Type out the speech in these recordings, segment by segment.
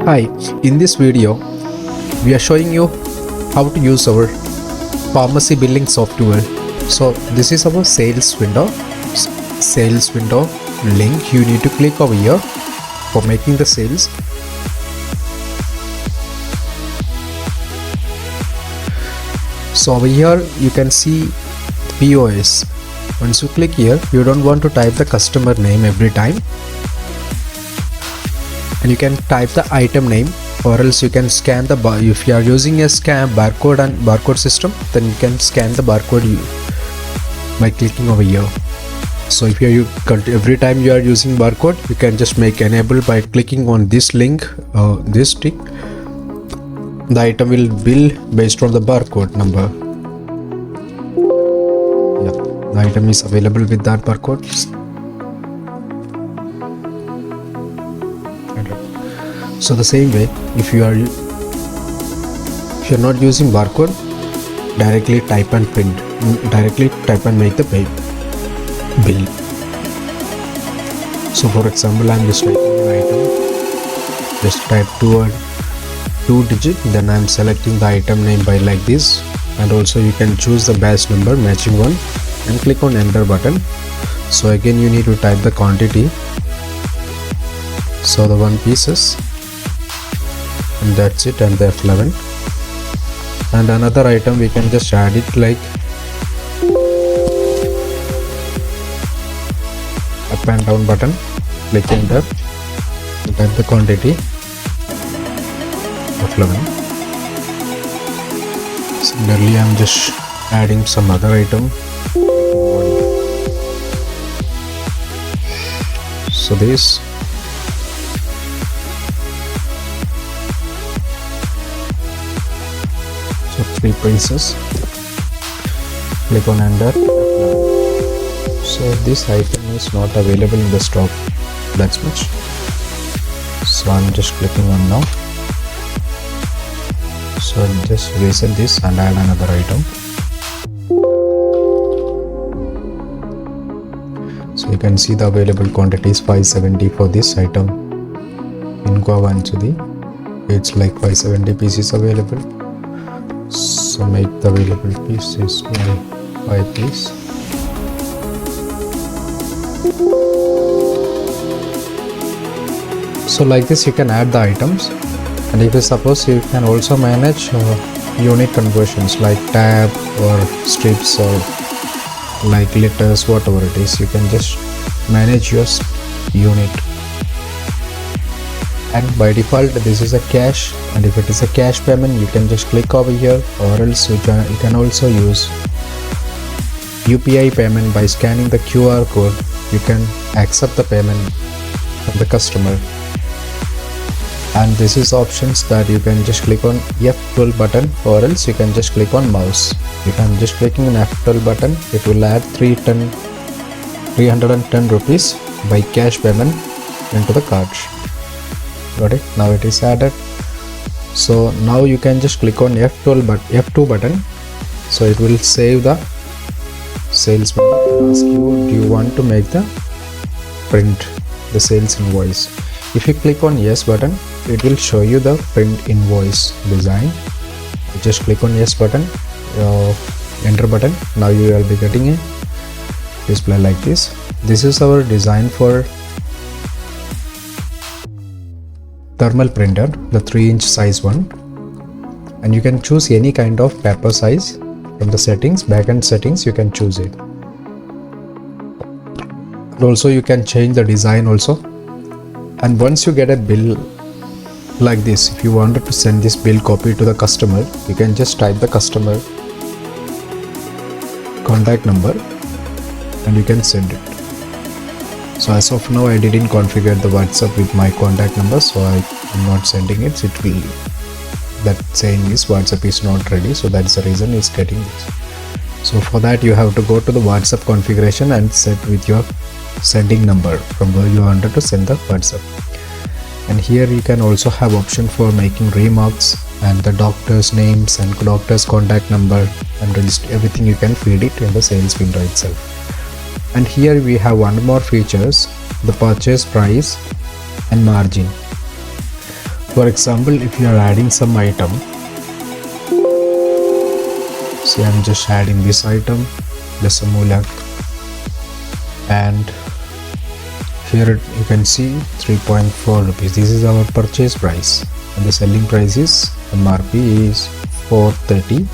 Hi, in this video we are showing you how to use our pharmacy billing software. So this is our sales window link. You need to click over here for making the sales. So over here you can see POS. Once you click here, you don't want to type the customer name every time, and you can type the item name, or else you can scan the bar. If you are using a scan barcode system, then you can scan the barcode by clicking over here. So if you every time you are using barcode, you can just make enable by clicking on this link, this tick. The item will bill based on the barcode number. Yeah, the item is available with that barcode. So the same way, if you're not using barcode, directly type and print, directly type and make the bill. So for example, I'm just typing an item, just type two digit, then I'm selecting the item name by like this, and also you can choose the batch number matching one and click on enter button. So again you need to type the quantity, so the 1 pieces, and that's it, and the F11. And another item we can just add it like up and down button, click enter, type the quantity F11. Similarly, I'm just adding some other item. So this, so 3 pieces, click on enter. So this item is not available in the stock, that's much. So I'm just clicking on now. So just reset this and add another item. So you can see the available quantity is 570 for this item. Inqua Vanchudi, it's like 570 pieces available. So make the available pieces 5 piece. So like this you can add the items, and if you suppose, you can also manage unit conversions like tab or strips or like letters, whatever it is. You can just manage your unit. And by default this is a cash, and if it is a cash payment, you can just click over here, or else you can also use UPI payment. By scanning the QR code, you can accept the payment from the customer. And this is options that you can just click on F12 button, or else you can just click on mouse. If I'm just clicking on F12 button, it will add 310 rupees by cash payment into the cart. Got it? Now it is added. So now you can just click on F2 button. So it will save the sales window. Ask you, do you want to make the print the sales invoice? If you click on yes button, it will show you the print invoice design. Just click on yes button, enter button. Now you will be getting a display like this. This is our design for thermal printer, the 3-inch size one, and you can choose any kind of paper size from the settings, backend settings. You can choose it, and also you can change the design also. And once you get a bill like this, if you wanted to send this bill copy to the customer, you can just type the customer contact number and you can send it. So as of now, I didn't configure the WhatsApp with my contact number, so I am not sending it. It will, that saying is WhatsApp is not ready, so that's the reason it's getting this. So for that, you have to go to the WhatsApp configuration and set with your sending number from where you wanted to send the WhatsApp. And here you can also have option for making remarks and the doctor's names and doctor's contact number, and everything you can feed it in the sales window itself. And here we have one more features, the purchase price and margin. For example, if you are adding some item, see I'm just adding this item, the Lakh, and here you can see 3.4 rupees. This is our purchase price, and the selling price is MRP is 430,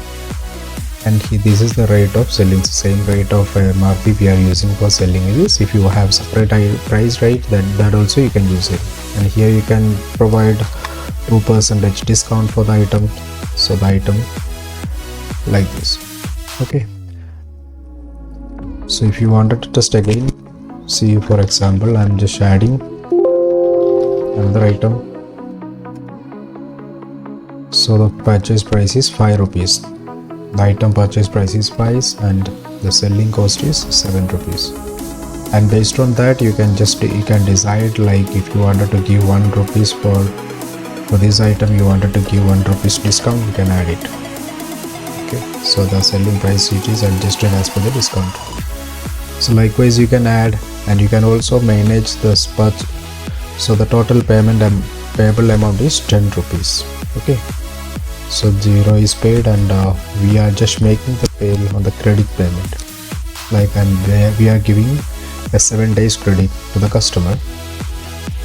and this is the rate of selling. Same rate of MRP we are using for selling this. If you have separate price rate, that also you can use it. And here you can provide 2% discount for the item, so the item like this. Okay, so if you wanted to test again, see, for example, I'm just adding another item, so the purchase price is 5 rupees. The item purchase price is 5 and the selling cost is 7 rupees. And based on that, you can decide, like if you wanted to give 1 rupees for this item, you wanted to give 1 rupees discount, you can add it. Okay, so the selling price it is adjusted as per the discount. So likewise you can add, and you can also manage the spot. So the total payable amount is 10 rupees. Okay, so 0 is paid, and we are just making the pay on the credit payment, like, and we are giving a 7 days credit to the customer.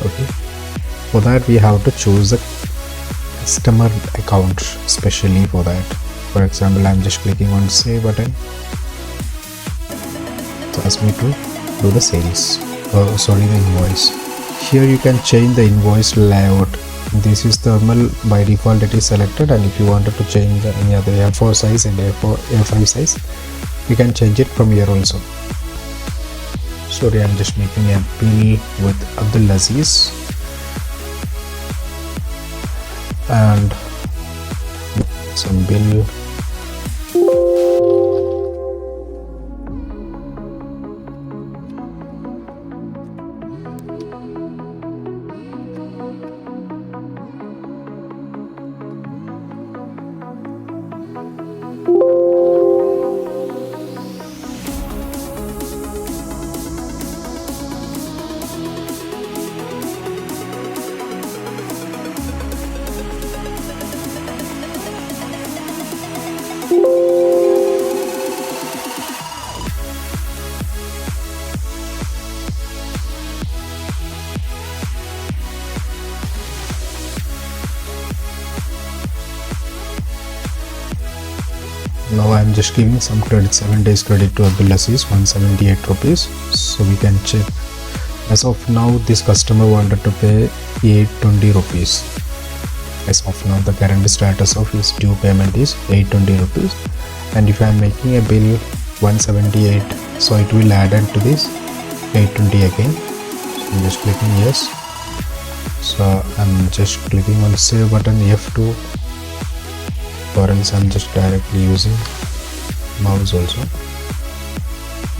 Okay, for that we have to choose a customer account specially for that. For example, I'm just clicking on save button. So ask me to do the sales, the invoice. Here you can change the invoice layout. This is thermal, by default it is selected, and if you wanted to change any other A4 size and A5 size, you can change it from here also. Sorry, I'm just making a bill with Abdul Aziz, and some bill. Now I'm just giving some credit, 7 days credit to Abdul Aziz, 178 rupees. So we can check. As of now, this customer wanted to pay 820 rupees. As of now, the current status of his due payment is 820 rupees. And if I'm making a bill 178, so it will add on to this 820 again. So I'm just clicking yes. So I'm just clicking on save button F2. Or else I'm just directly using mouse also.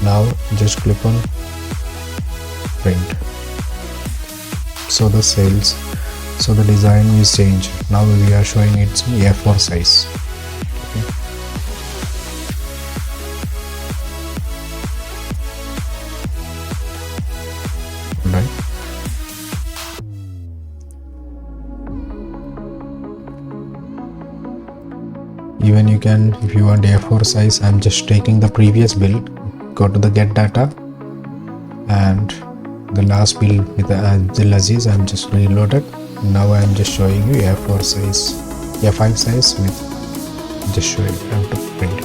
Now just click on print. So the sales, so the design is changed. Now we are showing its A4 size. Okay. Right. Even you can, if you want A4 size, I'm just taking the previous bill, go to the get data, and the last bill with Abdul Aziz, I'm just reloaded. Now I'm just showing you A4 size, A5 size with just showing how to print it.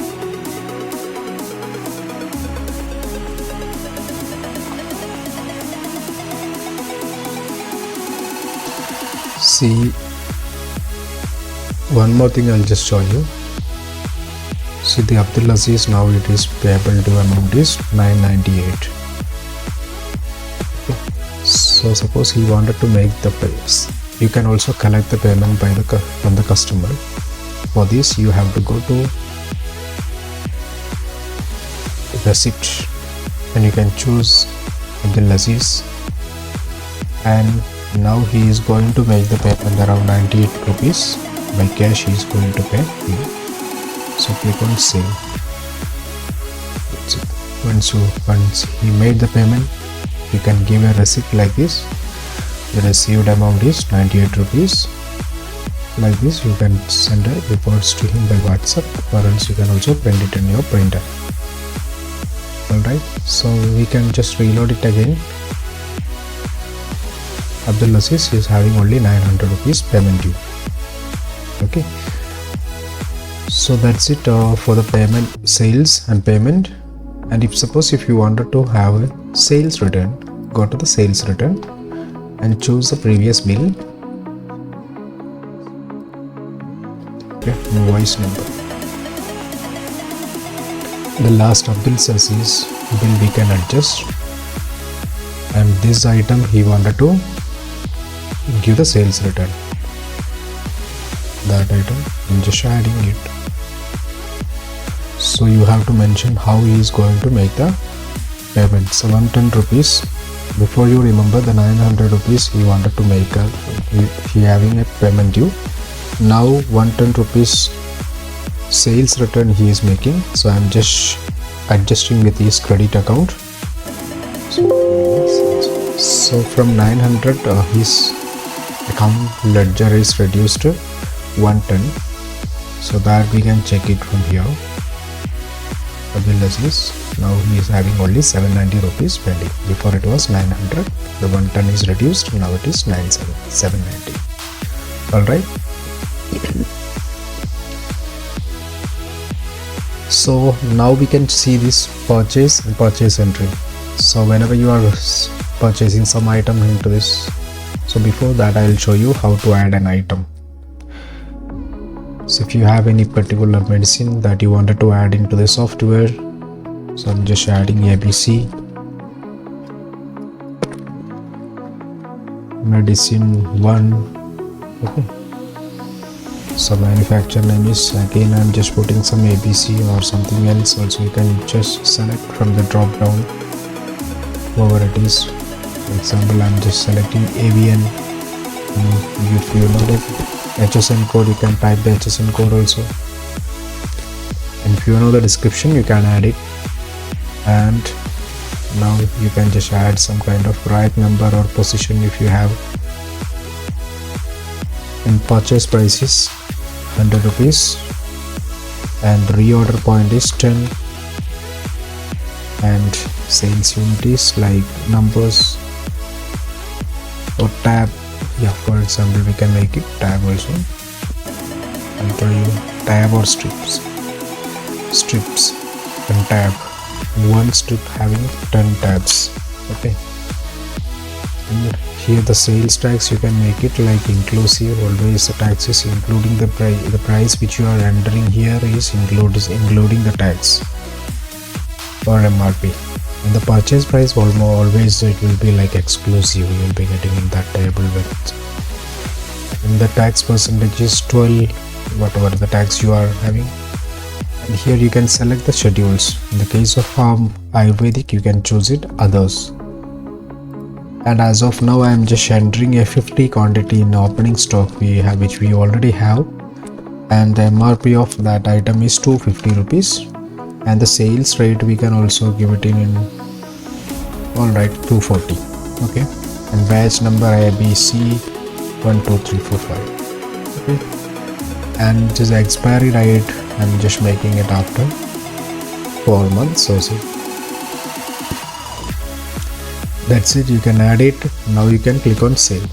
See, one more thing I'll just show you. See, the Abdul Aziz, now it is payable to amount is 998. Okay. So suppose he wanted to make the payments, you can also collect the payment by from the customer. For this you have to go to receipt, and you can choose Abdul Aziz, and now he is going to make the payment around 98 rupees by cash. He is going to pay here. So click on save. That's it. Once he made the payment, you can give a receipt like this. the received amount is 98 rupees. Like this you can send a reports to him by WhatsApp, or else you can also print it in your printer. Alright, so we can just reload it again. Abdul Aziz is having only 900 rupees payment due. Okay, so that's it for the payment, sales and payment. And if suppose if you wanted to have a sales return, go to the sales return and choose the previous bill. Okay, invoice number. The last Abdul Aziz bill we can adjust, and this item he wanted to give the sales return. That item I'm just adding it. So you have to mention how he is going to make the payment. So 110 rupees. Before you remember the 900 rupees he wanted to make he having a payment due. Now 110 rupees sales return he is making. So I'm just adjusting with his credit account. So from 900 his account ledger is reduced to 110, so that we can check it from here. The bill is now he is having only 790 rupees pending. Before it was 900, the 110 is reduced, now it is 790. Alright, so now we can see this purchase and purchase entry. So whenever you are purchasing some item into this, so before that I will show you how to add an item. So if you have any particular medicine that you wanted to add into the software, so I'm just adding ABC medicine 1. Okay, so manufacturer name is, again I'm just putting some ABC or something else. Also you can just select from the drop down whatever it is. For example, I'm just selecting AVN. If you know the HSN code, you can type the HSN code also, and if you know the description you can add it. And now you can just add some kind of rack number or position if you have. And purchase price is 100 rupees, and reorder point is 10, and sales unit is like numbers or tab. Yeah, for example we can make it tab also. I'll tell you tab or strips and tab. One strip having 10 tabs. Okay, and here the sales tax you can make it like inclusive. Always the tax is including the price. The price which you are entering here is including the tax or MRP. And the purchase price always it will be like exclusive, you will be getting in that table with. And the tax percentage is 12, whatever the tax you are having. And here you can select the schedules. In the case of Ayurvedic you can choose it others. And as of now I am just entering a 50 quantity in opening stock which we already have, and the MRP of that item is 250 rupees. And the sales rate we can also give it in alright 240. Okay, and batch number ABC 12345. Okay, and just expiry date I'm just making it after 4 months or so. That's it, you can add it. Now you can click on save,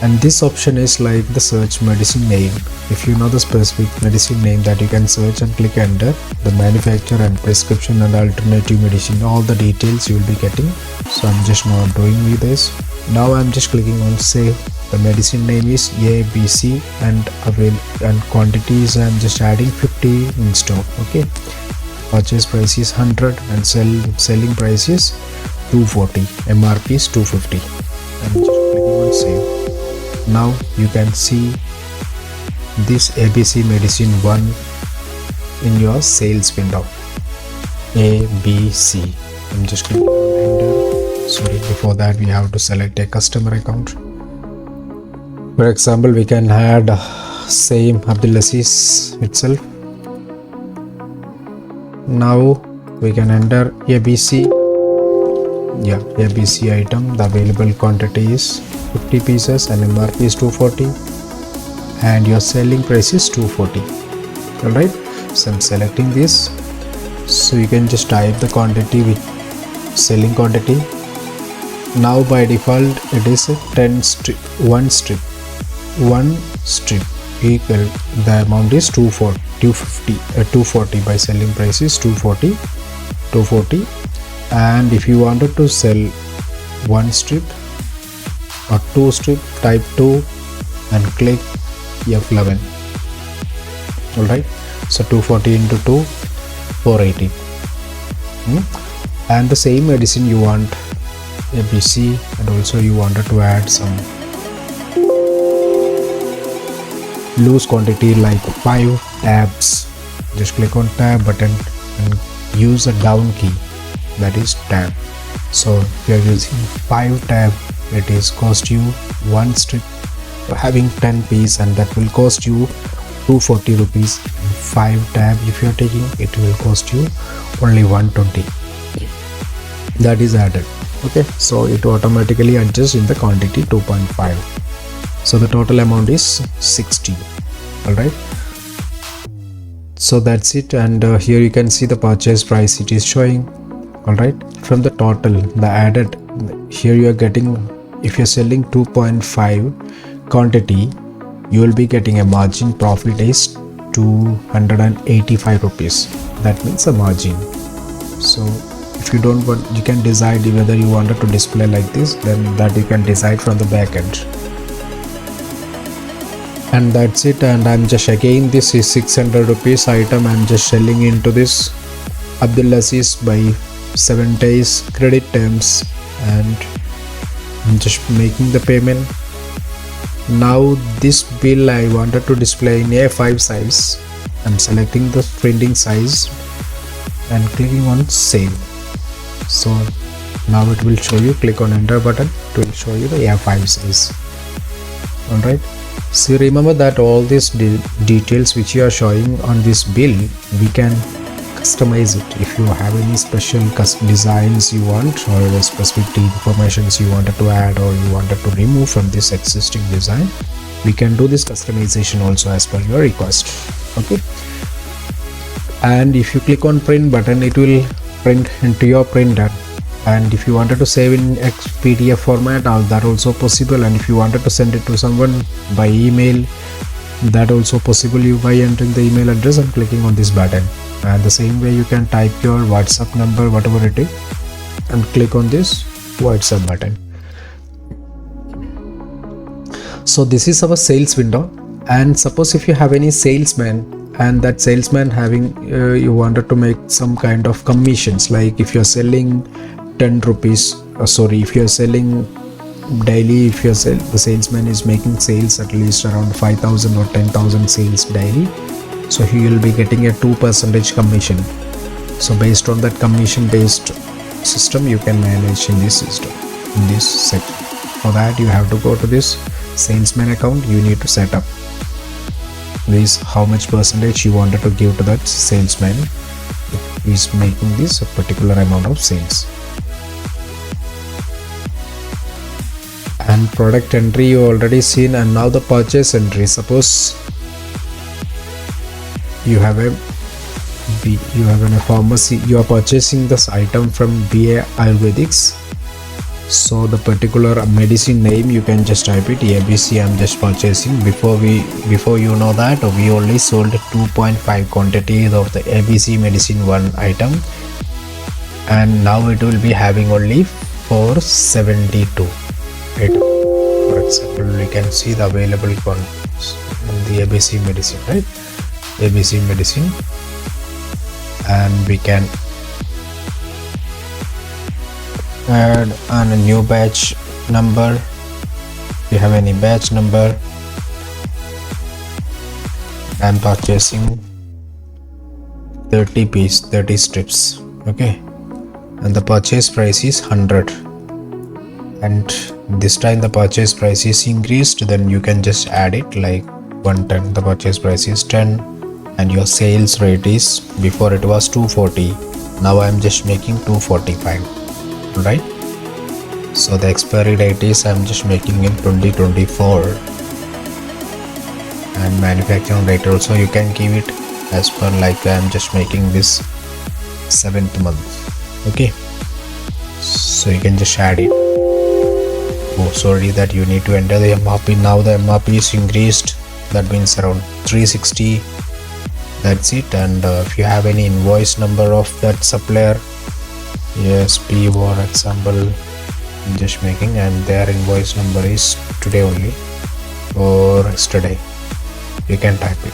and this option is like the search medicine name. If you know the specific medicine name that you can search and click enter, the manufacturer and prescription and alternative medicine, all the details you will be getting. So I'm just not doing with this. Now I'm just clicking on save. The medicine name is ABC and quantities I'm just adding 50 in stock. Okay, purchase price is 100 and selling price is 240. MRP is 250. I'm just clicking on save. Now you can see this ABC medicine 1 in your sales window. ABC. I'm just clicking on enter. Sorry, before that we have to select a customer account. For example, we can add same Abdulaziz itself. Now we can enter ABC. Yeah, ABC item. The available quantity is 50 pieces and MRP is 240 and your selling price is 240. Alright, so I'm selecting this. So you can just type the quantity with selling quantity. Now by default it is a 1 strip equal, the amount is 240 by selling price is 240. And if you wanted to sell 1 strip or 2 strip, type 2 and click F11. Alright, so 240 into 2, 480. And the same medicine you want ABC, and also you wanted to add some loose quantity like 5 tabs. Just click on tab button and use a down key, that is tab. So if you are using 5 tab, it is cost you 1 strip having 10 piece, and that will cost you 240 rupees. 5 tab if you are taking, it will cost you only 120. That is added. Okay, so it automatically adjusts in the quantity 2.5. So the total amount is 60. Alright, so that's it. And here you can see the purchase price it is showing. Alright, from the total, the added, here you are getting, if you're selling 2.5 quantity, you will be getting a margin profit is 285 rupees. That means a margin. So if you don't want, you can decide whether you wanted to display like this, then that you can decide from the back end. And that's it. And I'm just, again, this is 600 rupees item, I'm just selling into this Abdul Aziz by 7 days credit terms, and I'm just making the payment. Now this bill I wanted to display in A5 size. I'm selecting the printing size and clicking on save. So now it will show you, click on enter button, it will show you the A5 size. Alright, so remember that all these details which you are showing on this bill, we can customize it. If you have any special designs you want, or the specific informations you wanted to add or you wanted to remove from this existing design, we can do this customization also as per your request. Okay, and if you click on print button, it will print into your printer. And if you wanted to save in PDF format, that also possible. And if you wanted to send it to someone by email, that also possible, you by entering the email address and clicking on this button. And the same way you can type your WhatsApp number, whatever it is, and click on this WhatsApp button. So this is our sales window. And suppose if you have any salesman, and that salesman having you wanted to make some kind of commissions, like if you're selling 10 rupees, if you're selling daily, if you're the salesman is making sales at least around 5,000 or 10,000 sales daily, so he will be getting a 2% commission. So based on that commission based system, you can manage in this system, in this section. For that you have to go to this salesman account. You need to set up this, how much percentage you wanted to give to that salesman if he is making this a particular amount of sales. And product entry you already seen. And now the purchase entry. Suppose you have a pharmacy, you are purchasing this item from BA Ayurvedics. So the particular medicine name, you can just type it ABC. I'm just purchasing. Before you know that, we only sold 2.5 quantities of the ABC medicine 1 item, and now it will be having only 472 item. For example, you can see the available quantities in the ABC medicine, right? ABC medicine, and we can add on a new batch number. If you have any batch number, I'm purchasing 30 strips. Okay, and the purchase price is 100, and this time the purchase price is increased, then you can just add it like 110. The purchase price is 10, and your sales rate is, before it was 240, now I'm just making 245. Right, So the expiry date is I'm just making in 2024, and manufacturing date also you can give it as per, like I'm just making this 7th month. Okay, so you can just add it. Oh, sorry, that you need to enter the MRP. Now the MRP is increased, that means around 360. That's it. And if you have any invoice number of that supplier, yes, P for example, I'm just making, and their invoice number is today only or yesterday, you can type it.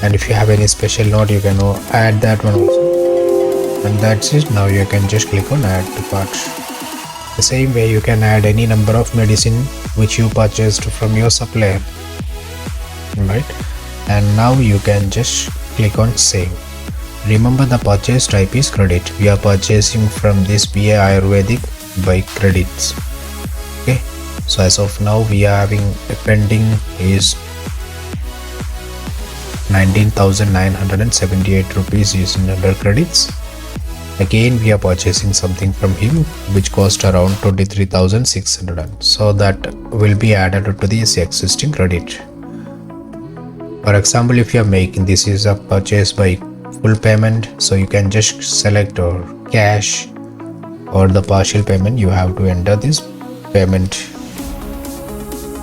And if you have any special note, you can add that one also. And that's it. Now you can just click on add to cart. The same way you can add any number of medicine which you purchased from your supplier, right? And now you can just click on save. Remember, the purchase type is credit. We are purchasing from this BA Ayurvedic by credits. Okay, so as of now we are having a pending is 19,978 rupees is under credits. Again we are purchasing something from him which cost around 23,600, so that will be added to this existing credit. For example, if you are making this is a purchase by full payment, so you can just select or cash or the partial payment. You have to enter this payment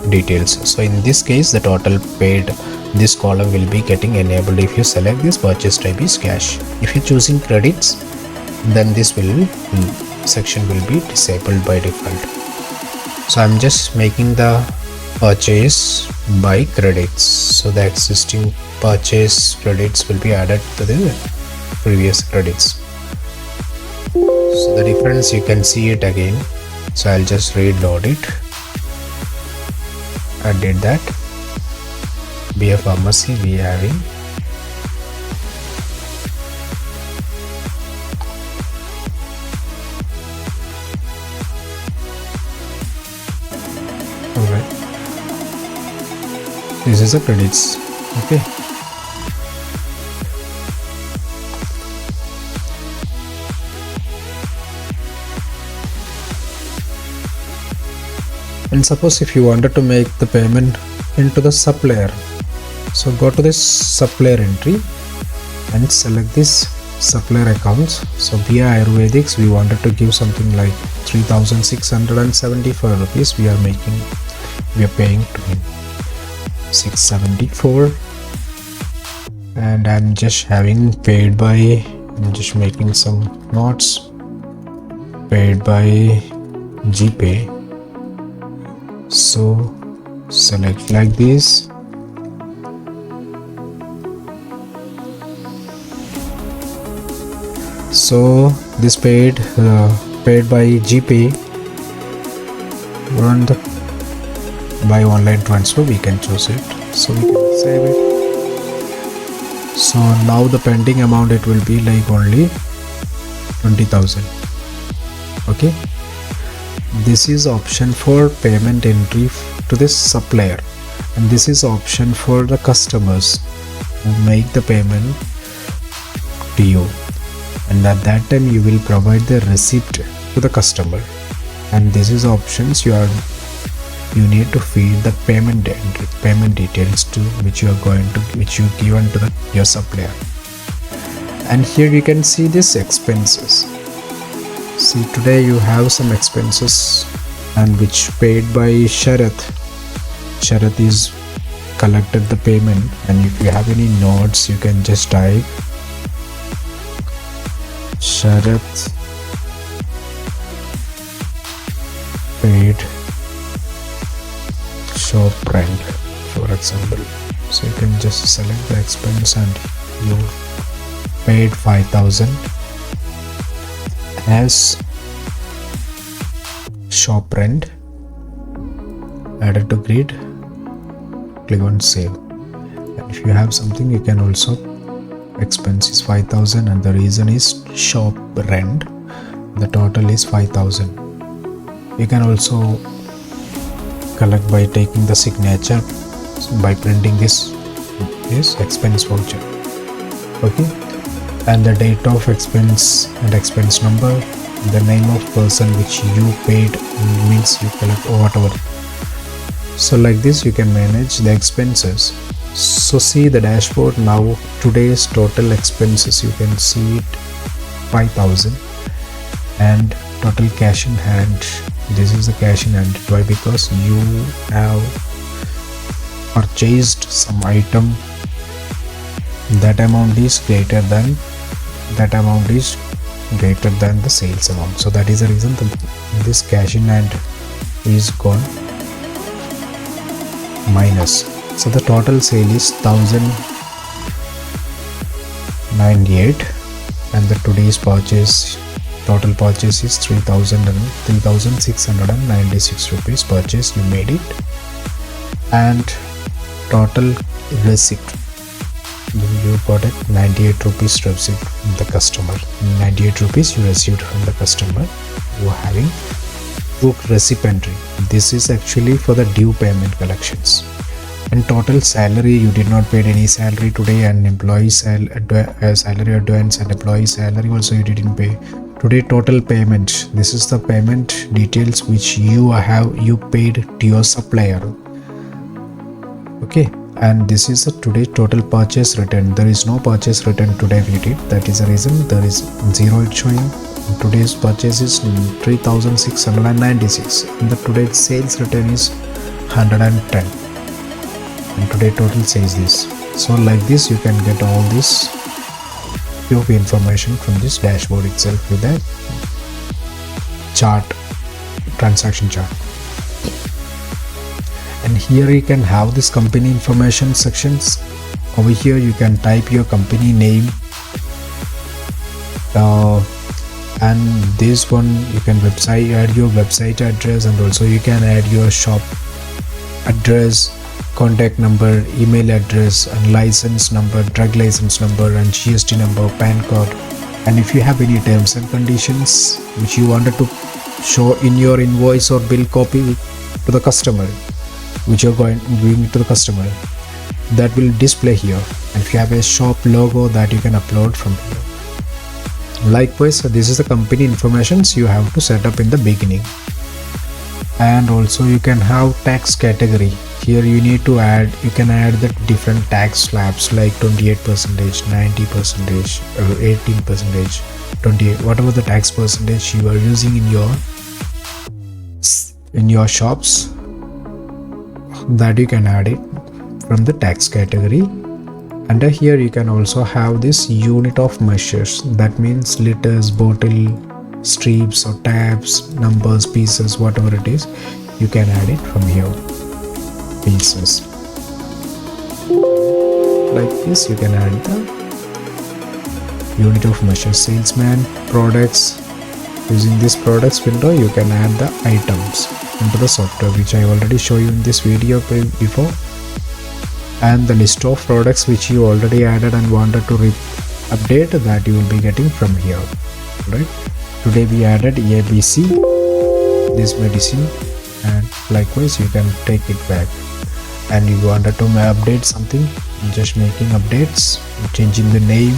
details. So in this case the total paid, this column will be getting enabled if you select this purchase type is cash. If you're choosing credits, then this section will be disabled by default. So I'm just making the purchase by credits, so the existing purchase credits will be added to the previous credits. So the difference you can see it again. So I'll just reload it. I did that. BA Pharmacy we are having alright. This is the credits. Okay, and suppose if you wanted to make the payment into the supplier, so go to this supplier entry and select this supplier accounts. So BA Ayurvedics we wanted to give something like 3,675 rupees we are paying to him 674, and I'm just having paid by, I'm just making some notes, paid by GPay. So select like this. So this paid by GPay on the by online transfer, we can choose it, so we can save it. So now the pending amount, it will be like only 20,000. Okay, this is option for payment entry to this supplier, and this is option for the customers who make the payment to you, and at that time you will provide the receipt to the customer. And this is options you need to feed the payment details to which you given to your supplier. And here you can see this expenses. See, today you have some expenses and which paid by Sharath is collected the payment. And if you have any notes, you can just type Sharath paid shop rent, for example. So you can just select the expense and you paid 5,000 as shop rent, added to grid, click on save. And if you have something, you can also expense is 5,000 and the reason is shop rent, the total is 5,000. You can also collect by taking the signature by printing this expense voucher. Okay, and the date of expense and expense number, the name of person which you paid, means you collect or whatever. So like this you can manage the expenses. So see the dashboard now. Today's total expenses, you can see it 5,000, and total cash in hand. This is the cash in hand. Why? Because you have purchased some item, that amount is greater than the sales amount. So that is the reason this cash in hand is gone minus. So the total sale is 1098, and the today's total purchase is 3,696 rupees purchase you made it. And total receipt, you got it 98 rupees receipt from the customer. 98 rupees you received from the customer who are having book receipt entry. This is actually for the due payment collections. And total salary, you did not pay any salary today, and employee salary advance and employee salary also you didn't pay today. Total payment, this is the payment details which you paid to your supplier. Okay, and this is the today total purchase return. There is no purchase return today we did. That is the reason there is 0 it showing. Today's purchase is 3,696, and the today's sales return is 110, and today total says this. So like this you can get all this pure information from this dashboard itself with a chart, transaction chart. And here you can have this company information sections. Over here you can type your company name, and this one you can add your website address, and also you can add your shop address, contact number, email address, and license number, drug license number, and GST number, PAN card. And if you have any terms and conditions which you wanted to show in your invoice or bill copy to the customer, which you're going to the customer, that will display here. And if you have a shop logo, that you can upload from here. Likewise, this is the company informations you have to set up in the beginning. And also you can have tax category. Here you can add the different tax slabs like 28%, 90%, 18%, 28%, whatever the tax percentage you are using in your shops, that you can add it from the tax category. Under here you can also have this unit of measures. That means liters, bottle, strips or tabs, numbers, pieces, whatever it is, you can add it from here. Pieces like this, you can add the unit of measure. Salesman, products. Using this products window, you can add the items into the software, which I already show you in this video before. And the list of products which you already added and wanted to update, that you will be getting from here, right? Today we added ABC, this medicine, and likewise you can take it back. And you wanted to update something, just making updates, changing the name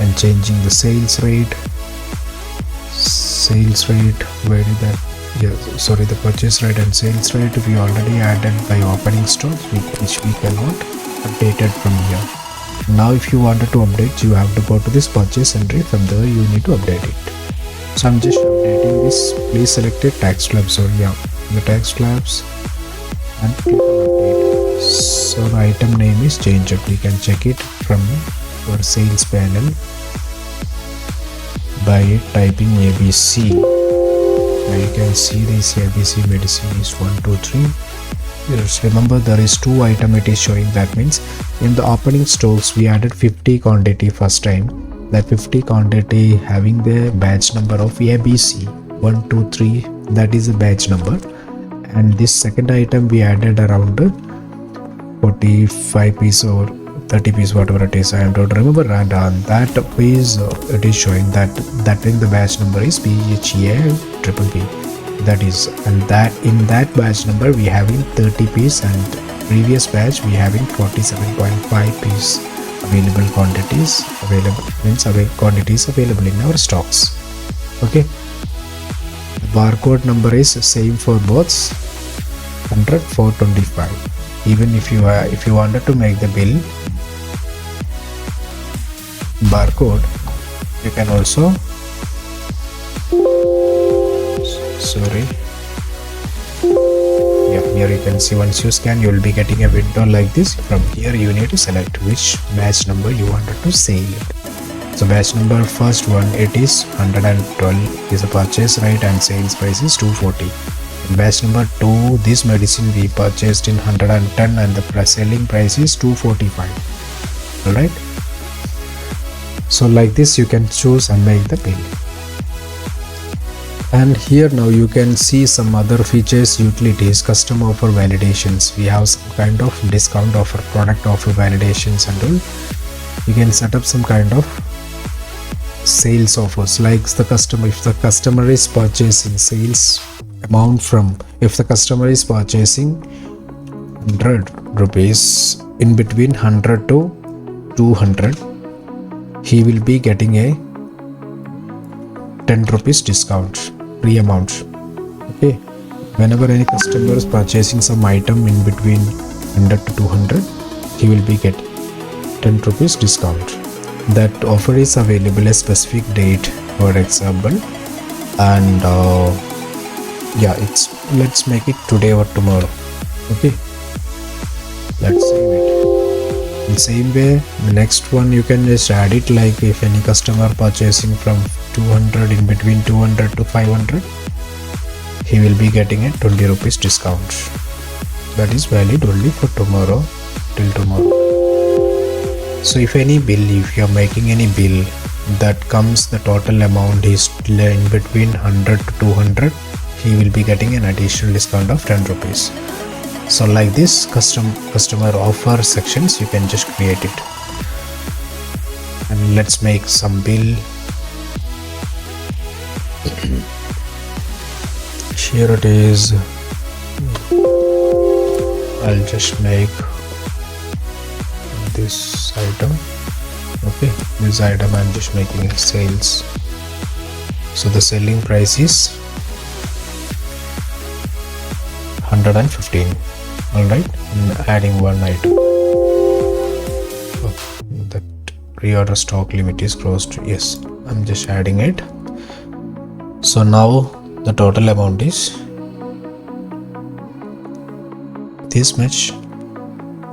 and changing the sales rate. Where is that? Yeah, sorry, the purchase rate and sales rate we already added by opening stocks, which we cannot update it from here. Now if you wanted to update, you have to go to this purchase entry. From there you need to update it. So I'm just updating this. Please select a tax slab. So yeah, the tax slabs, and click on update. So the item name is changed. You can check it from your sales panel by typing ABC. Now you can see this ABC medicine is 1, 2, 3. Just remember there is 2 item it is showing. That means in the opening stocks we added 50 quantity first time. That 50 quantity having the batch number of ABC 1, 2, 3. That is the batch number. And this second item we added around 45 piece or 30 piece, whatever it is, I don't remember. And on that piece it is showing that in the batch number is BHEA triple B. That is, and that in that batch number we having 30 piece, and previous batch we having 47.5 piece available quantities. Available means quantities available in our stocks. Okay, the barcode number is same for both 100 for 25. Even if you wanted to make the bill barcode, you can also here you can see once you scan you will be getting a window like this. From here you need to select which batch number you wanted to sell it. So batch number first one, it is 112 is the purchase rate and sales price is 240. In batch number 2, this medicine we purchased in 110 and the selling price is 245. Alright, so like this you can choose and make the bill. And here now you can see some other features, utilities, custom offer validations. We have some kind of discount offer, product offer validations and all. You can set up some kind of sales offers, like the customer, if the customer is purchasing sales amount from, if the customer is purchasing 100 rupees in between 100 to 200, he will be getting a 10 rupees discount free amount. Okay, whenever any customer is purchasing some item in between 100 to 200, he will be getting 10 rupees discount. That offer is available a specific date, for example, and yeah, let's make it today or tomorrow. Okay, let's save it. In the same way, the next one you can just add it, like if any customer purchasing from 200 in between 200 to 500, he will be getting a 20 rupees discount. That is valid only for tomorrow, till tomorrow. So if any bill, if you are making any bill that comes, the total amount is in between 100 to 200, he will be getting an additional discount of 10 rupees. So like this customer offer sections you can just create it. And let's make some bill. Here it is. I'll just make this item. Okay, this item I'm just making sales. So the selling price is 115. Alright, adding one item. Oh, that pre-order stock limit is closed. Yes, I'm just adding it. So now the total amount is this much,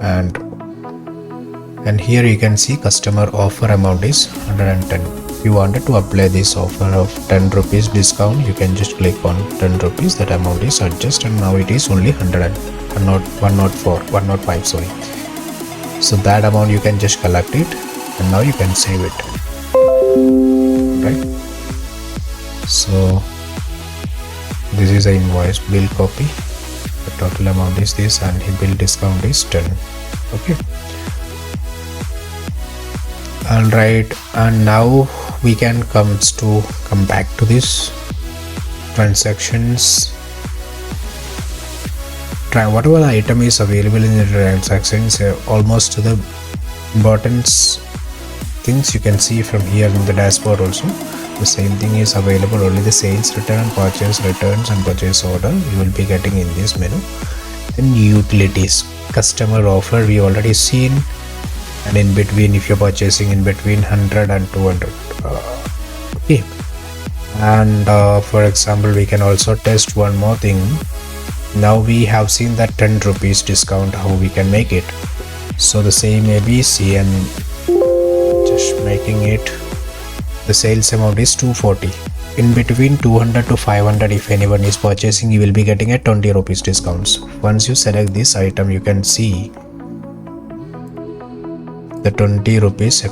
and here you can see customer offer amount is 110. If you wanted to apply this offer of 10 rupees discount, you can just click on 10 rupees, that amount is adjusted, and now it is only 105, sorry. So that amount you can just collect it, and now you can save it. Right, so this is a invoice bill copy. The total amount is this and the bill discount is 10. Okay, alright, and now we can come back to this transactions. Whatever the item is available in the transactions, almost to the important things you can see from here in the dashboard also. The same thing is available, only the sales return, purchase returns and purchase order you will be getting in this menu. Then utilities, customer offer we already seen, and in between if you're purchasing in between 100 and 200. Okay, and for example we can also test one more thing. Now we have seen that 10 rupees discount, how we can make it. So the same ABC, and just making it, the sales amount is 240. In between 200 to 500, if anyone is purchasing, you will be getting a 20 rupees discounts. Once you select this item, you can see the 20 rupees,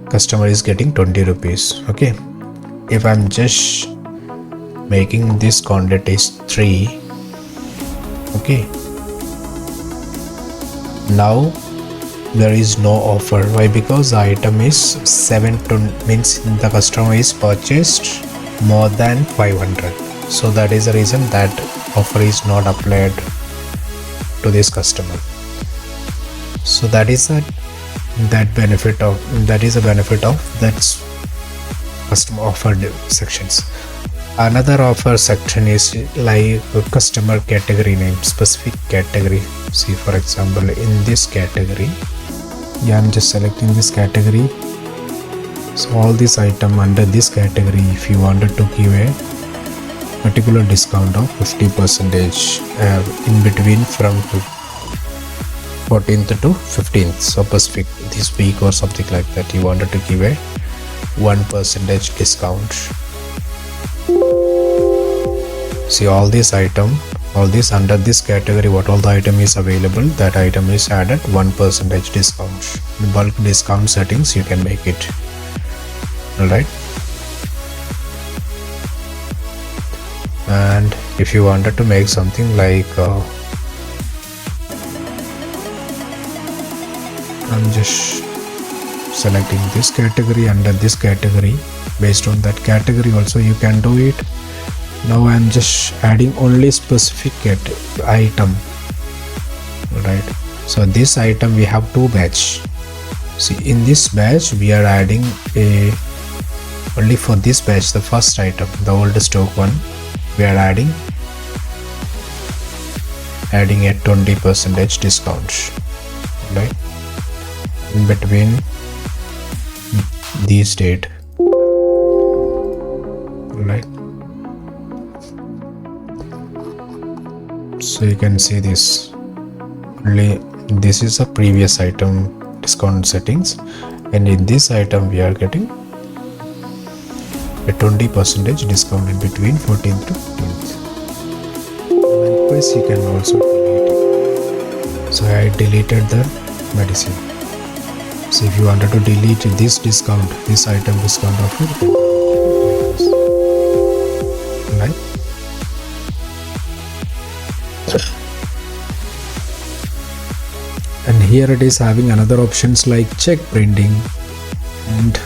customer is getting 20 rupees. Okay, if I'm just making this quantity is 3, okay, now there is no offer. Why? Because the item is 7 to, means the customer is purchased more than 500. So that is the reason that offer is not applied to this customer. So that is that that is a benefit of that's custom offered sections. Another offer section is like a customer category name, specific category. See, for example, in this category, I'm just selecting this category. So all this item under this category, if you wanted to give a particular discount of 50% in between from 14th to 15th, so specific this week or something like that, you wanted to give a 1% discount. See, all this item, all this under this category, what all the item is available, that item is added 1% discount. The bulk discount settings you can make it. Alright, and if you wanted to make something like I'm just selecting this category, under this category, based on that category also you can do it. Now I'm just adding only specific item. Right, so this item we have two batch. See, in this batch we are adding a only for this batch, the first item, the old stock one, we are adding a 20% discount, right, in between these date, right. So you can see this, only this is a previous item discount settings, and in this item we are getting a 20% discount in between 14th to 15th. Likewise, you can also delete it. So I deleted the medicine. So if you wanted to delete this discount, this item discount offer, right? And here it is having another options like check printing, and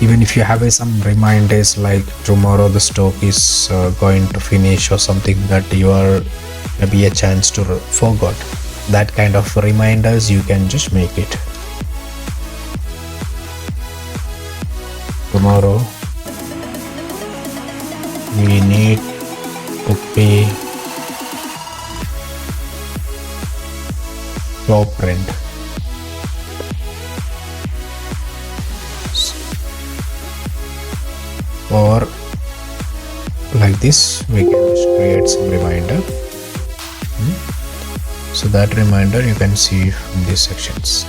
even if you have some reminders like tomorrow the stock is going to finish or something that you are maybe a chance to forgot, that kind of reminders you can just make it. Tomorrow we need to pay top print. Or like this, we can just create some reminder. So that reminder you can see from these sections.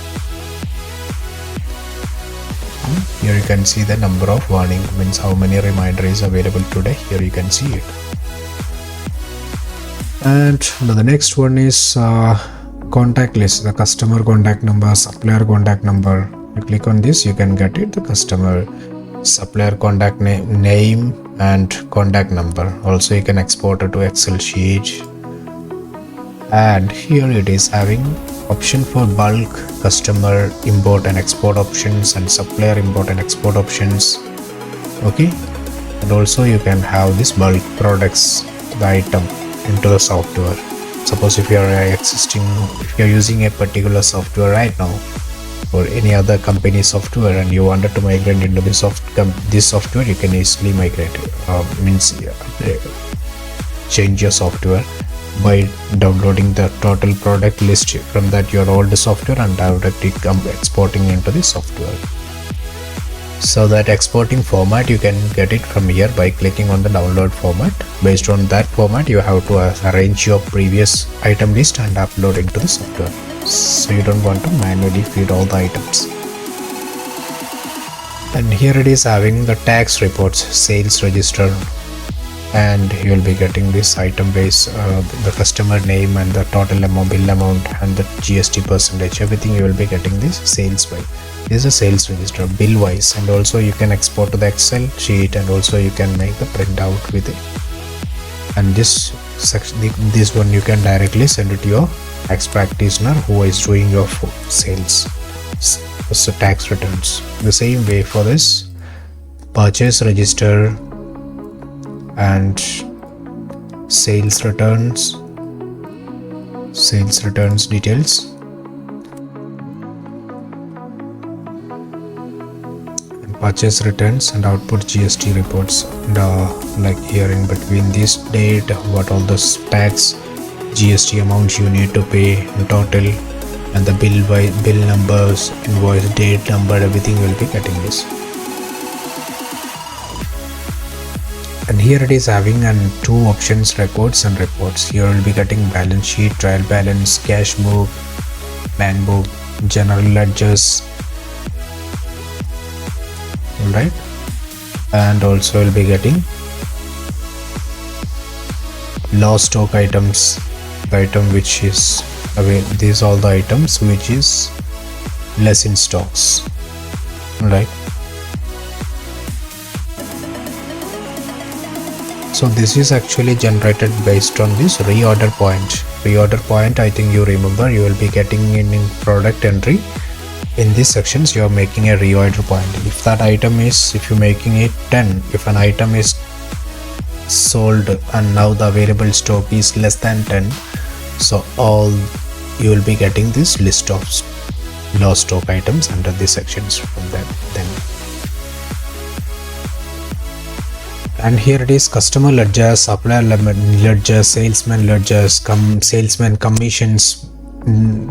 Here you can see the number of warning, means how many reminder is available today. Here you can see it. And the next one is contact list, the customer contact number, supplier contact number. You click on this, you can get it, the customer, supplier contact name and contact number. Also you can export it to Excel sheet, and here it is having option for bulk, customer import and export options, and supplier import and export options. Okay, and also you can have this bulk products, the item into the software. Suppose if you are using a particular software right now, or any other company software, and you wanted to migrate into this software, you can easily migrate, change your software by downloading the total product list from that your old software and directly exporting into the software. So that exporting format you can get it from here by clicking on the download format. Based on that format you have to arrange your previous item list and upload into the software, so you don't want to manually feed all the items. And here it is having the tax reports, sales register, and you will be getting this item base, the customer name and the total amount, bill amount, and the GST percentage, everything you will be getting this sales by. This is a sales register, bill wise, and also you can export to the Excel sheet, and also you can make the printout with it. And this section, this one you can directly send it to your tax practitioner who is doing your sales, so tax returns. The same way for this purchase register and sales returns details. purchase returns and output GST reports, and like here in between this date what all the tax GST amounts you need to pay in total, and the bill numbers, invoice date number, everything will be getting this. And here it is having two options, records and reports. Here we'll be getting balance sheet, trial balance, cash book, bank book, general ledgers, right? And also we'll be getting low stock items, the item which is these all the items which is less in stocks, right? So this is actually generated based on this reorder point. Reorder point, I think you remember, you will be getting in product entry. In these sections you are making a reorder point. If that item is, if you're making it 10, if an item is sold and now the available stock is less than 10, so all you will be getting this list of low stock items under these sections from that then. And here it is customer ledger, supplier ledger, salesman ledgers, salesman commissions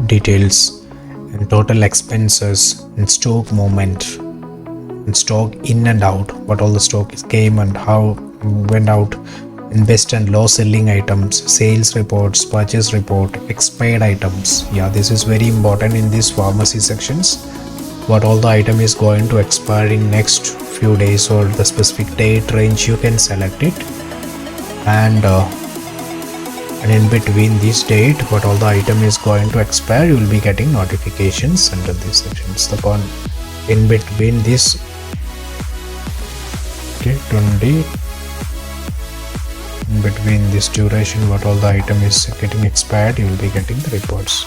details, and total expenses, and stock movement, and stock in and out, what all the stock came and how went out, and best and low selling items, sales reports, purchase report, expired items. Yeah, this is very important in these pharmacy sections. What all the item is going to expire in next few days or the specific date range, you can select it, and in between this date what all the item is going to expire, you will be getting notifications under these sections. The in between this 20, in between this duration what all the item is getting expired, you will be getting the reports.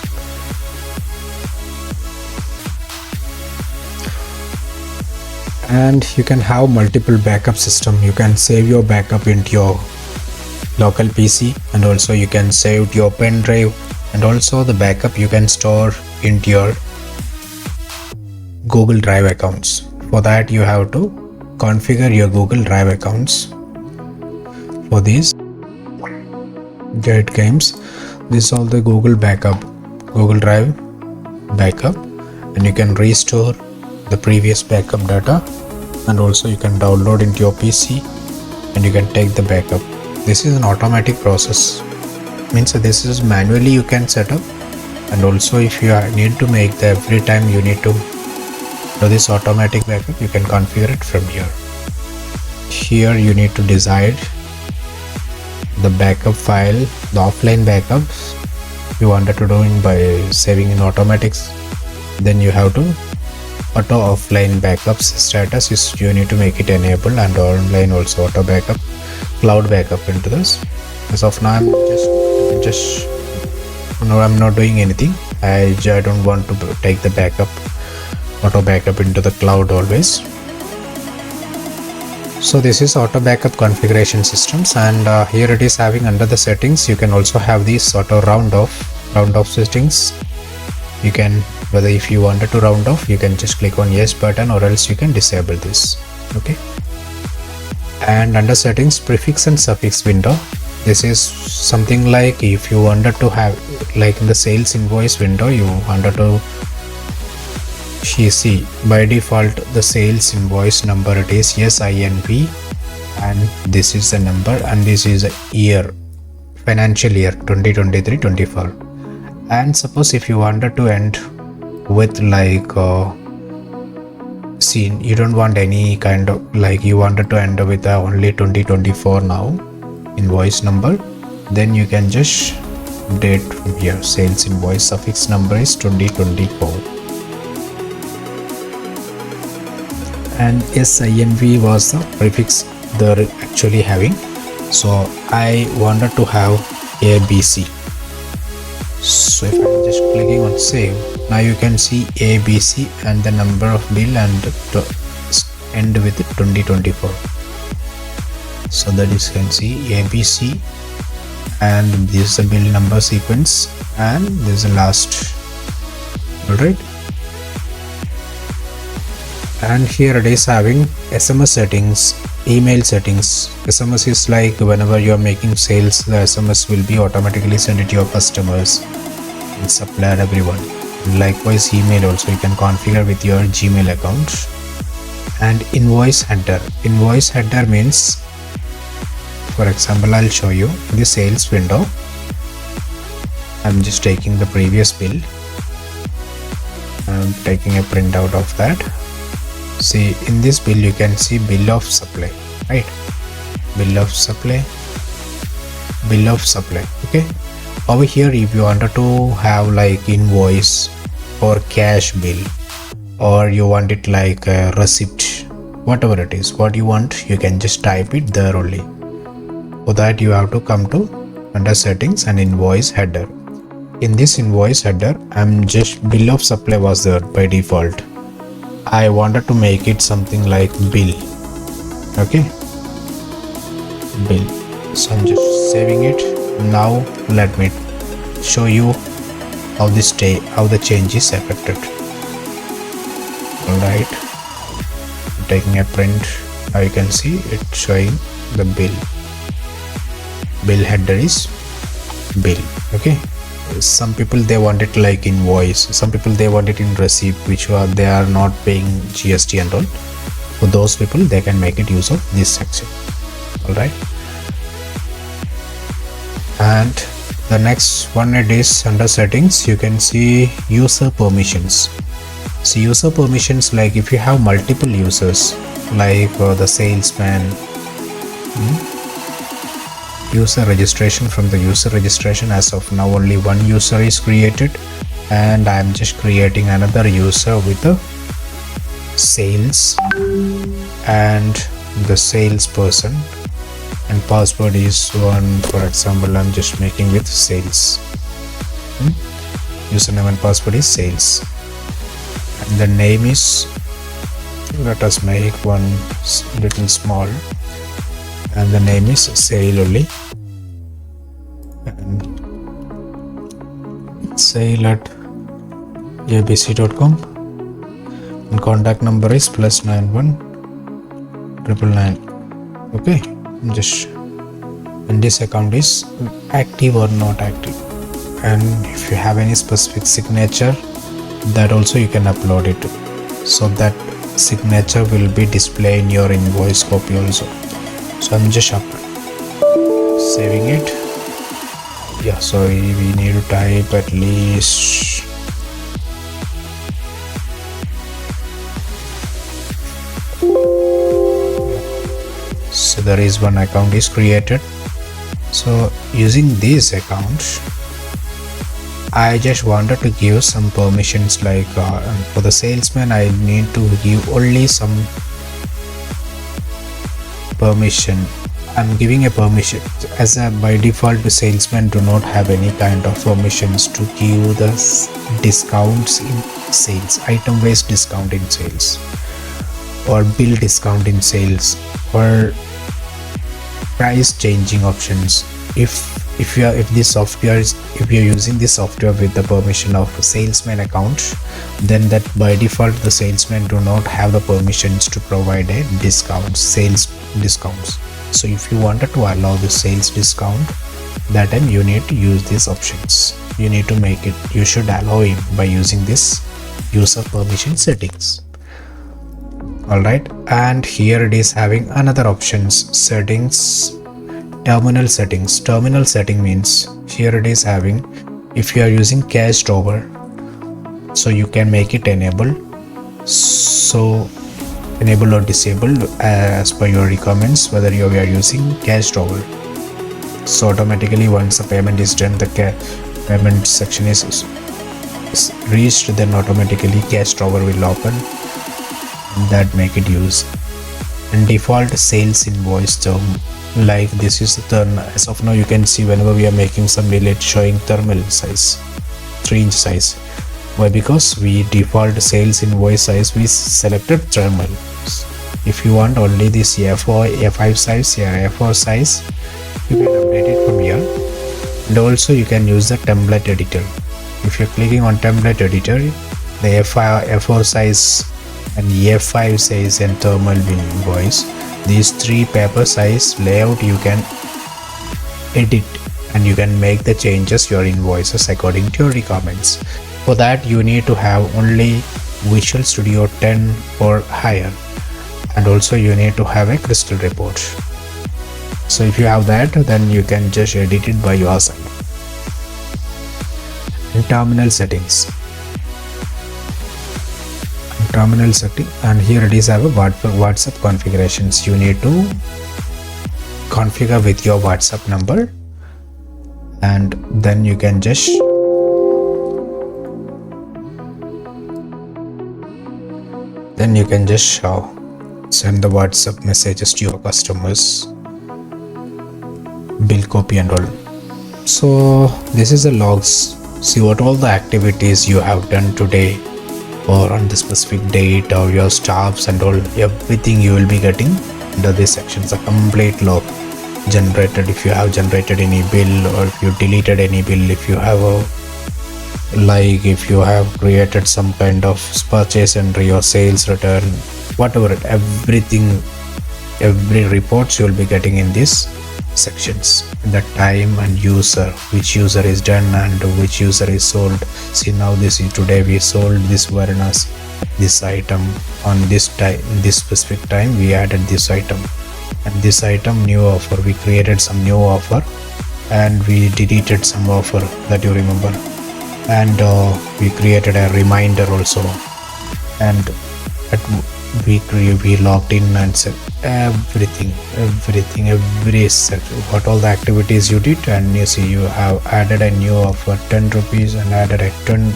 And you can have multiple backup system. You can save your backup into your local PC, and also you can save your pen drive, and also the backup you can store into your Google Drive accounts. For that you have to configure your Google Drive accounts. For these Get Games, this is all the Google backup, Google Drive backup, and you can restore the previous backup data, and also you can download into your PC and you can take the backup. This is an automatic process, means this is manually you can set up, and also if you need to make the every time you need to do this automatic backup, you can configure it from here. Here you need to decide the backup file, the offline backups you wanted to do in by saving in automatics. Then you have to auto offline backups status is you need to make it enable, and online also auto backup, cloud backup into this. As of now I'm just I'm not doing anything. I don't want to take the backup, auto backup into the cloud always. So this is auto backup configuration systems, and here it is having under the settings. You can also have these auto round off settings. You can, whether if you wanted to round off, you can just click on yes button, or else you can disable this. Okay. And under settings, prefix and suffix window, this is something like if you wanted to have, like in the sales invoice window, you wanted to see by default the sales invoice number, it is SINV, and this is the number, and this is a year, financial year 2023-24. And suppose if you wanted to end with like you don't want any kind of, like you wanted to end with only 2024 now invoice number, then you can just date from here, sales invoice suffix number is 2024, and SINV was the prefix they're actually having. So I wanted to have ABC. So if I'm just clicking on save, now you can see ABC and the number of bill, and to end with 2024. So that you can see ABC, and this is the bill number sequence, and this is the last. Alright. And here it is having SMS settings, email settings. SMS is like whenever you are making sales, the SMS will be automatically sent to your customers and supplier, everyone. Likewise, email also you can configure with your Gmail account. And invoice header. Invoice header means, for example, I'll show you the sales window. I'm just taking the previous bill. I'm taking a printout of that. See, in this bill you can see bill of supply, right? Bill of supply, bill of supply. Okay, over here if you wanted to have like invoice or cash bill, or you want it like a receipt, whatever it is, what you want, you can just type it there only. For that you have to come to under settings and invoice header. In this invoice header, I'm just bill of supply was there by default. I wanted to make it something like bill. Okay, bill. So I'm just saving it. Now let me show you how the change is affected. Alright, taking a print. Now you can see it showing the bill. Bill header is bill. Okay, some people they want it like invoice, some people they want it in receipt, which they are not paying GST and all. For those people they can make it use of this section. Alright, and the next one, it is under settings. You can see user permissions. So user permissions, like if you have multiple users, like the salesman, user registration. From the user registration, as of now only one user is created, and I am just creating another user with the sales and the salesperson, and password is one. For example, I'm just making with sales. Username and password is sales, and the name is, let us make one little small, and the name is sale only, and sale at abc.com, and contact number is +91 999. Okay, just, and this account is active or not active, and if you have any specific signature, that also you can upload it, so that signature will be displayed in your invoice copy also. So I'm just saving it. Yeah, so we need to type at least so there is one account is created. So using this account, I just wanted to give some permissions, like for the salesman I need to give only some permission. I'm giving a permission, as a by default the salesman do not have any kind of permissions to give the discounts in sales, item based discount in sales, or bill discount in sales, or price changing options. If you're using this software with the permission of salesman account, then that by default the salesman do not have the permissions to provide a discount, sales discounts. So if you wanted to allow the sales discount, that time you need to use these options. You need to make it, you should allow it by using this user permission settings. Alright, and here it is having another options, settings, terminal settings. Terminal setting means, here it is having, if you are using cash drawer, so you can make it enable, so enable or disable as per your requirements, whether you are using cash drawer. So automatically once the payment is done, the payment section is reached, then automatically cash drawer will open, that make it use. And default sales invoice term, like this is the term. As of now you can see whenever we are making some bill, it's showing thermal size, 3-inch size. Why? Because we default sales invoice size, we selected thermal. If you want only this A4, A5 size, A4 size, you can update it from here. And also you can use the template editor. If you're clicking on template editor, the A4 size and A5 says in thermal invoice. These three paper size layout you can edit, and you can make the changes your invoices according to your requirements. For that you need to have only Visual Studio 10 or higher, and also you need to have a crystal report. So if you have that, then you can just edit it by yourself. In terminal settings, and here it is have a WhatsApp configurations. You need to configure with your WhatsApp number, and then you can just send the WhatsApp messages to your customers, bill copy and all. So this is the logs. See what all the activities you have done today or on the specific date, or your staffs and all, everything you will be getting under these sections. A complete log generated, if you have generated any bill, or if you deleted any bill, if you have if you have created some kind of purchase entry or sales return, whatever, everything, every reports you will be getting in these sections. The time and user, which user is done and which user is sold. See, now this is today we sold this awareness, this item on this time, this specific time we added this item, and this item new offer, we created some new offer and we deleted some offer that you remember, and we created a reminder also, and we logged in and said everything, every section, what all the activities you did. And you see you have added a new offer 10 rupees and added a 10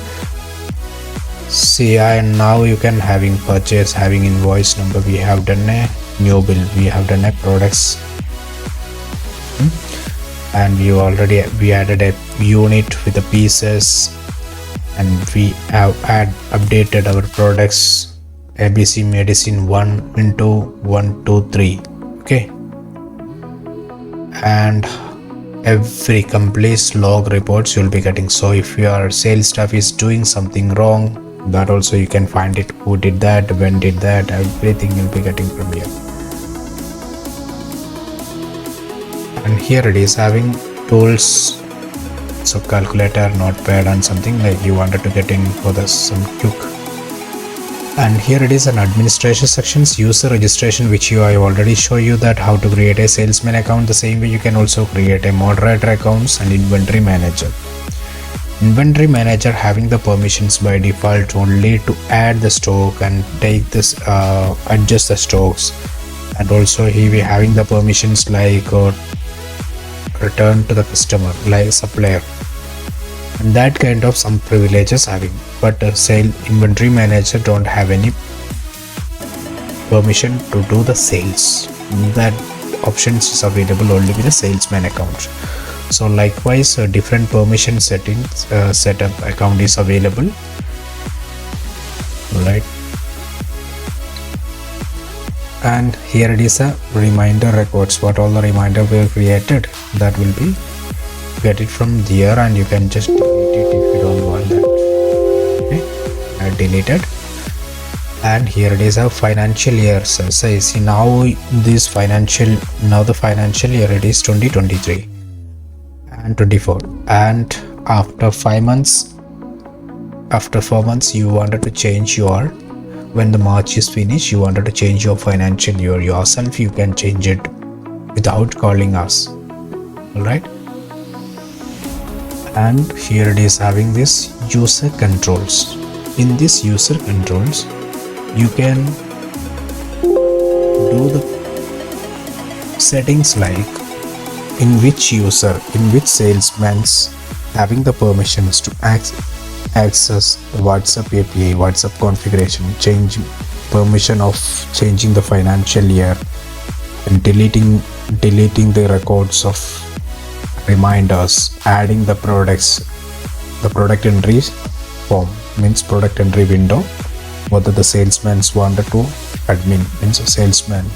CI, and now you can having purchase, having invoice number, we have done a new bill, we have done a products, and we added a unit with the pieces, and we have updated our products ABC medicine 1 into 1 2 3. Okay, and every complete log reports you'll be getting. So if your sales staff is doing something wrong, that also you can find it, who did that, when did that, everything you'll be getting from here. And here it is having tools, so calculator, notepad and something like you wanted to get in for some quick. And here it is an administration sections, user registration, which I already show you that how to create a salesman account. The same way you can also create a moderator accounts, and inventory manager. Inventory manager having the permissions by default only to add the stock and take this adjust the stocks, and also he will having the permissions like return to the customer, like supplier, and that kind of some privileges having. But sale inventory manager don't have any permission to do the sales. That options is available only with a salesman account. So likewise different permission settings setup account is available, right? And here it is a reminder records, what all the reminder we have created, that will be get it from there, and you can just delete it if you don't want that. Okay, I deleted. And here it is a financial year. So see now this the financial year it is 2023 and 24, and after 4 months you wanted to change your, when the March is finished, you wanted to change your financial year yourself, you can change it without calling us. Alright, and here it is having this user controls. In this user controls you can do the settings like in which user, in which salesman's having the permissions to access WhatsApp API, WhatsApp configuration, change permission of changing the financial year, and deleting the records of reminders, adding the products, the product entry form, means product entry window, whether the salesman's wanted to admin, means a salesman.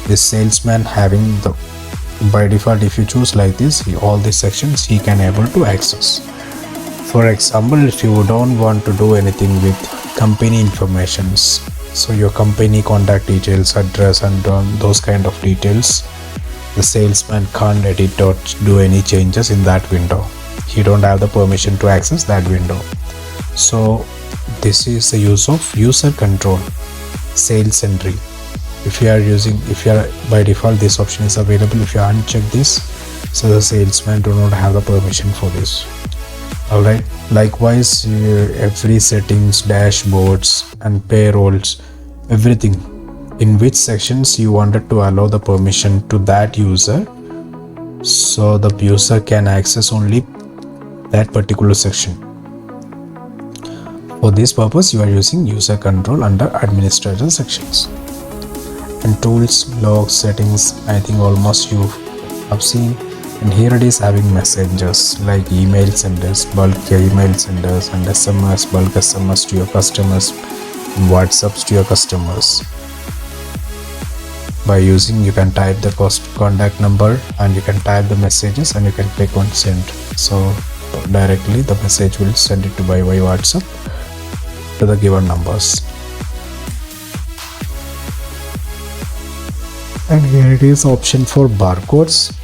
This salesman having the, by default if you choose like this, all these sections he can able to access. For example, if you don't want to do anything with company informations, So your company contact details, address, and those kind of details, the salesman can't edit or do any changes in that window. He don't have the permission to access that window. So this is the use of user control, sales entry. If you are by default, this option is available. If you uncheck this, so the salesman do not have the permission for this. Alright, likewise every settings, dashboards and payrolls, everything, in which sections you wanted to allow the permission to that user, so the user can access only that particular section. For this purpose you are using user control under administrator sections. And tools, logs, settings, I think almost you have seen. And here it is having messengers like email senders, bulk email senders, and SMS, bulk SMS to your customers, and WhatsApps to your customers. By using, you can type the contact number and you can type the messages and you can click on send. So directly the message will send it to by WhatsApp to the given numbers. And here it is option for barcodes,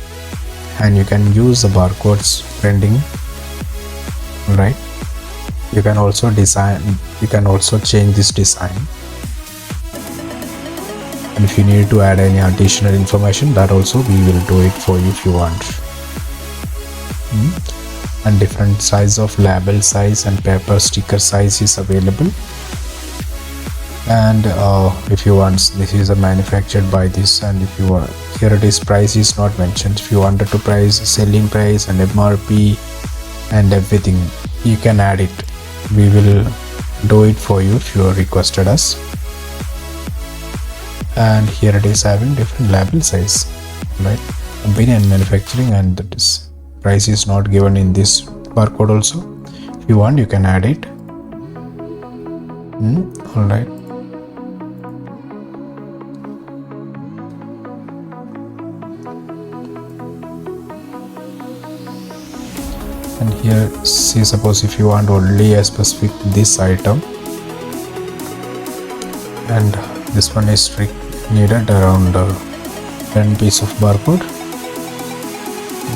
and you can use the barcodes printing, right? You can also change this design, and if you need to add any additional information, that also we will do it for you if you want. And different size of label size and paper sticker size is available. And if you want, this is a manufactured by this, and if you are, here it is, price is not mentioned. If you wanted to price, selling price and MRP and everything, you can add it. We will do it for you if you requested us. And here it is having different label size, right? Company and manufacturing, and this price is not given in this barcode also. If you want, you can add it. All right. And here, see, suppose if you want only a specific this item, and this one is needed around 10 piece of barcode,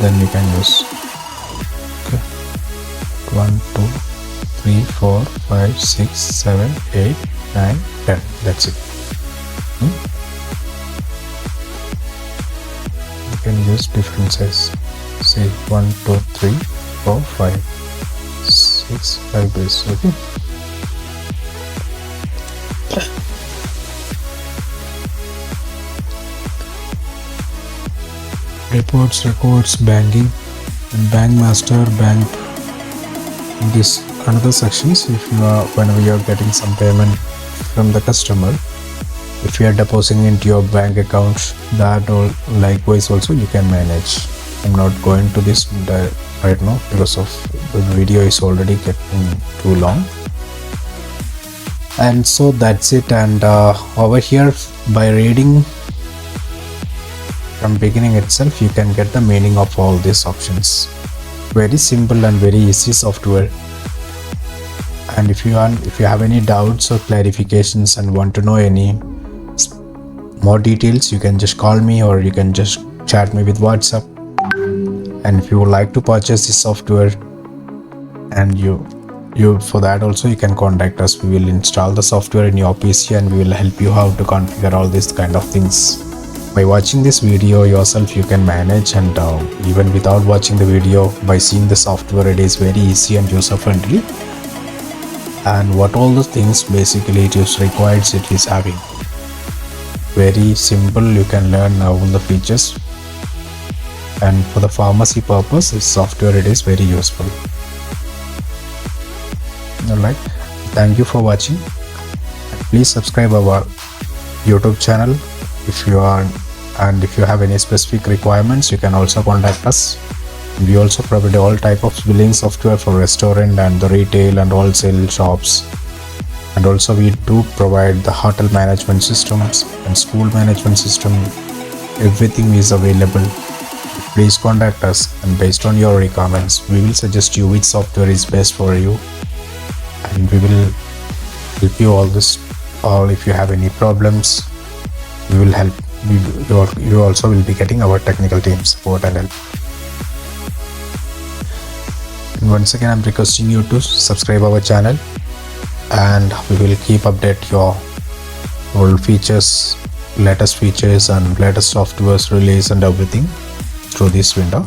then you can use. Okay, 1 2 3 4 5 6 7 8 9 10, that's it. You can use different size, say 1 2 3 4 5 6 like this. Okay, reports, records, banking, and bank master, bank, this another sections. If you are, whenever you are getting some payment from the customer, if you are depositing into your bank account, that all likewise also you can manage. I'm not going to this right now because of the video is already getting too long. And so that's it. And over here, by reading from beginning itself, you can get the meaning of all these options. Very simple and very easy software. And if you have any doubts or clarifications and want to know any more details, you can just call me or you can just chat me with WhatsApp. And if you would like to purchase this software, and you for that also you can contact us. We will install the software in your PC and we will help you how to configure all these kind of things. By watching this video yourself, you can manage, and even without watching the video, by seeing the software, it is very easy and user friendly. And what all the things basically it is required, it is having very simple. You can learn all the features, and for the pharmacy purpose, this software it is very useful. Alright, thank you for watching. Please subscribe our YouTube channel if you are, and if you have any specific requirements, you can also contact us. We also provide all type of billing software for restaurant and the retail and wholesale shops, and also we do provide the hotel management systems and school management system. Everything is available. Please contact us, and based on your requirements, we will suggest you which software is best for you, and we will help you all this or if you have any problems, we will help. You also will be getting our technical team support and help. And once again, I'm requesting you to subscribe our channel, and we will keep update your old features, latest features and latest softwares release and everything through this window.